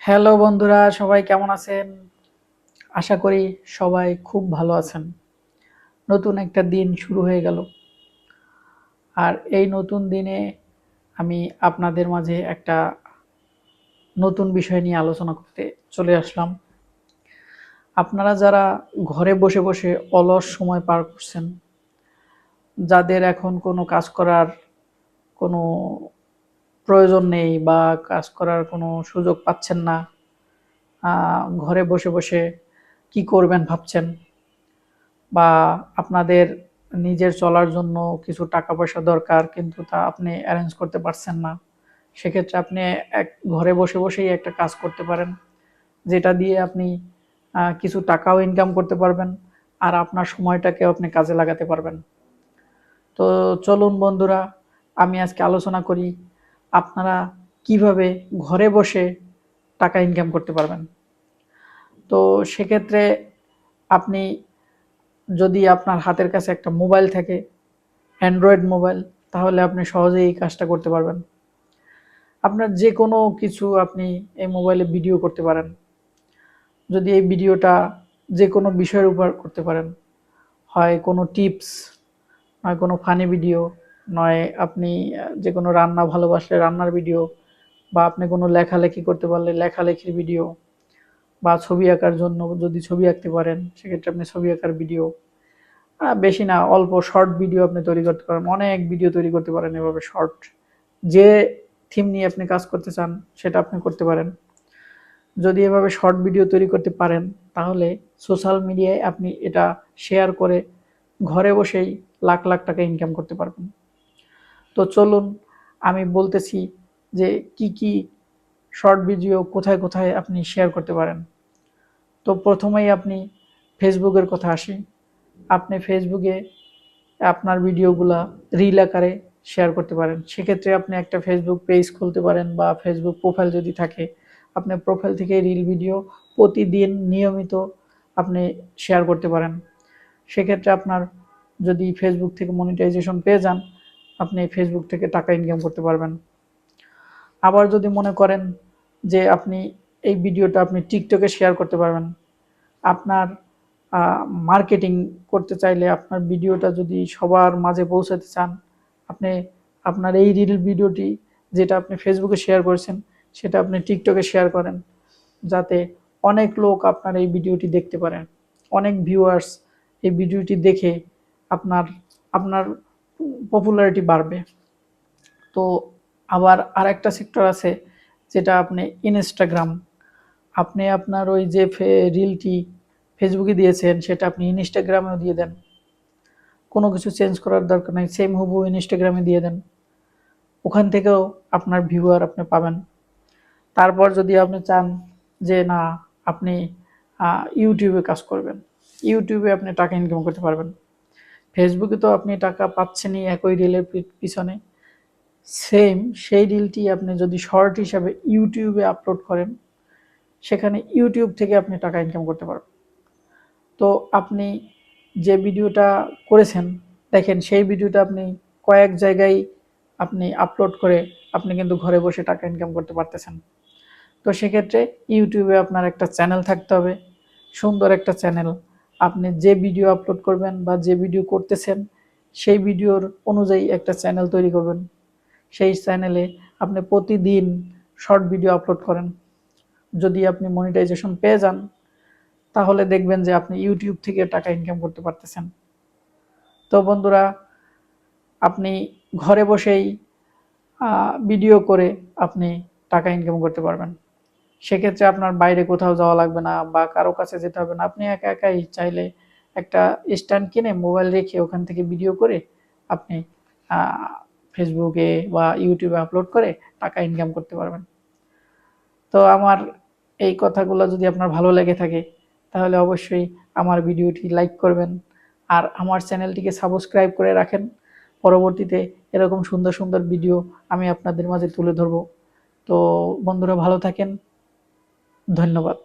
Hello বন্ধুরা, সবাই কেমন আছেন? আশা করি সবাই খুব ভালো আছেন। নতুন একটা দিন শুরু হয়ে গেল। আর এই নতুন দিনে আমি আপনাদের মাঝে একটা নতুন বিষয় নিয়ে আলোচনা করতে চলে আসলাম। আপনারা যারা ঘরে বসে বসে অলস সময় পার করছেন, যাদের এখন কোনো কাজ করার কোনো প্রয়োজন নেই বা কাজ করার কোনো সুযোগ পাচ্ছেন না, ঘরে বসে বসে কি করবেন ভাবছেন, বা আপনাদের নিজের চলার জন্য কিছু টাকা পয়সা দরকার কিন্তু তা আপনি অ্যারেঞ্জ করতে পারছেন না, সেক্ষেত্রে আপনি ঘরে বসে বসেই একটা কাজ করতে পারেন, যেটা দিয়ে আপনি কিছু টাকাও ইনকাম করতে পারবেন আর আপনার সময়টাকেও আপনি কাজে লাগাতে পারবেন। তো চলুন বন্ধুরা, আমি আজকে আলোচনা করি আপনারা কিভাবে ঘরে বসে টাকা ইনকাম করতে পারবেন। তো সেক্ষেত্রে আপনি যদি আপনার হাতের কাছে একটা মোবাইল থাকে, অ্যান্ড্রয়েড মোবাইল, তাহলে আপনি সহজেই এই কাজটা করতে পারবেন। আপনার যে কোনো কিছু আপনি এই মোবাইলে ভিডিও করতে পারেন। যদি এই ভিডিওটা যে কোনো বিষয়ের উপর করতে পারেন, হয় কোনো টিপস, নয় কোনো ফানি ভিডিও, নয় আপনি যে কোনো রান্না ভালোবাসলে রান্নার ভিডিও, বা আপনি কোনো লেখালেখি করতে পারলে লেখালেখির ভিডিও, বা ছবি আঁকার জন্য যদি ছবি আঁকতে পারেন সেক্ষেত্রে আপনি ছবি আঁকার ভিডিও, বেশি না অল্প শর্ট ভিডিও আপনি তৈরি করতে পারেন, অনেক ভিডিও তৈরি করতে পারেন এভাবে শর্ট। যে থিম নিয়ে আপনি কাজ করতে চান সেটা আপনি করতে পারেন। যদি এভাবে শর্ট ভিডিও তৈরি করতে পারেন তাহলে সোশ্যাল মিডিয়ায় আপনি এটা শেয়ার করে ঘরে বসেই লাখ লাখ টাকা ইনকাম করতে পারবেন। তো চলুন আমি বলতেছি যে কি কি শর্ট ভিডিও কোথায় কোথায় আপনি শেয়ার করতে পারেন। তো প্রথমেই আপনি ফেসবুকের কথা আসি। আপনি ফেসবুকে আপনার ভিডিওগুলা রিল আকারে শেয়ার করতে পারেন। সেক্ষেত্রে আপনি একটা ফেসবুক পেজ খুলতে পারেন বা ফেসবুক প্রোফাইল যদি থাকে, আপনি প্রোফাইল থেকে রিল ভিডিও প্রতিদিন নিয়মিত আপনি শেয়ার করতে পারেন। সেক্ষেত্রে আপনার যদি ফেসবুক থেকে মনিটাইজেশন পেয়ে যান, আপনি ফেসবুক থেকে টাকা ইনকাম করতে পারবেন। আবার যদি মনে করেন যে আপনি এই ভিডিওটা আপনি টিকটকে শেয়ার করতে পারবেন, আপনার মার্কেটিং করতে চাইলে, আপনার ভিডিওটা যদি সবার মাঝে পৌঁছাতে চান, আপনি আপনার এই রিল ভিডিওটি যেটা আপনি ফেসবুকে শেয়ার করেছেন সেটা আপনি টিকটকে শেয়ার করেন, যাতে অনেক লোক আপনার এই ভিডিওটি দেখতে পারেন, অনেক ভিউয়ার্স এই ভিডিওটি দেখে আপনার আপনার পপুলারিটি বাড়বে। তো আবার আরেকটা সেক্টর আছে যেটা আপনি ইনস্টাগ্রাম, আপনি আপনার ওই যে রিলটি ফেসবুকে দিয়েছেন সেটা আপনি ইনস্টাগ্রামেও দিয়ে দেন, কোনো কিছু চেঞ্জ করার দরকার নেই, সেম হুবহু ইনস্টাগ্রামে দিয়ে দেন, ওখান থেকেও আপনার ভিউয়ার আপনি পাবেন। তারপর যদি আপনি চান যে না আপনি ইউটিউবে কাজ করবেন, ইউটিউবে আপনি টাকা ইনকাম করতে পারবেন। ফেসবুকে তো আপনি টাকা পাচ্ছেনই একই রিলের পিছনে, সেম সেই রিলটি আপনি যদি শর্ট হিসাবে ইউটিউবে আপলোড করেন, সেখানে ইউটিউব থেকে আপনি টাকা ইনকাম করতে পারবেন। তো আপনি যে ভিডিওটা করেছেন, দেখেন সেই ভিডিওটা আপনি কয়েক জায়গায় আপনি আপলোড করে আপনি কিন্তু ঘরে বসে টাকা ইনকাম করতে পারতেছেন। তো সেক্ষেত্রে ইউটিউবে আপনার একটা চ্যানেল থাকতে হবে, সুন্দর একটা চ্যানেল। আপনি যে ভিডিও আপলোড করবেন বা যে ভিডিও করতেছেন সেই ভিডিওর অনুযায়ী একটা চ্যানেল তৈরি করবেন। সেই চ্যানেলে আপনি প্রতিদিন শর্ট ভিডিও আপলোড করেন। যদি আপনি মনিটাইজেশন পেয়ে যান তাহলে দেখবেন যে আপনি ইউটিউব থেকে টাকা ইনকাম করতে পারতেছেন। তো বন্ধুরা, আপনি ঘরে বসেই ভিডিও করে আপনি টাকা ইনকাম করতে পারবেন। সেক্ষেত্রে আপনার বাইরে কোথাও যাওয়া লাগবে না বা কারো কাছে যেতে হবে না, আপনি একা একাই চাইলে একটা স্ট্যান্ড কিনে মোবাইল রেখে ওখান থেকে ভিডিও করে আপনি ফেসবুকে বা ইউটিউবে আপলোড করে টাকা ইনকাম করতে পারবেন। তো আমার এই কথাগুলো যদি আপনার ভালো লেগে থাকে তাহলে অবশ্যই আমার ভিডিওটি লাইক করবেন আর আমার চ্যানেলটিকে সাবস্ক্রাইব করে রাখেন। পরবর্তীতে এরকম সুন্দর সুন্দর ভিডিও আমি আপনাদের মাঝে তুলে ধরব। তো বন্ধুরা ভালো থাকেন, ধন্যবাদ।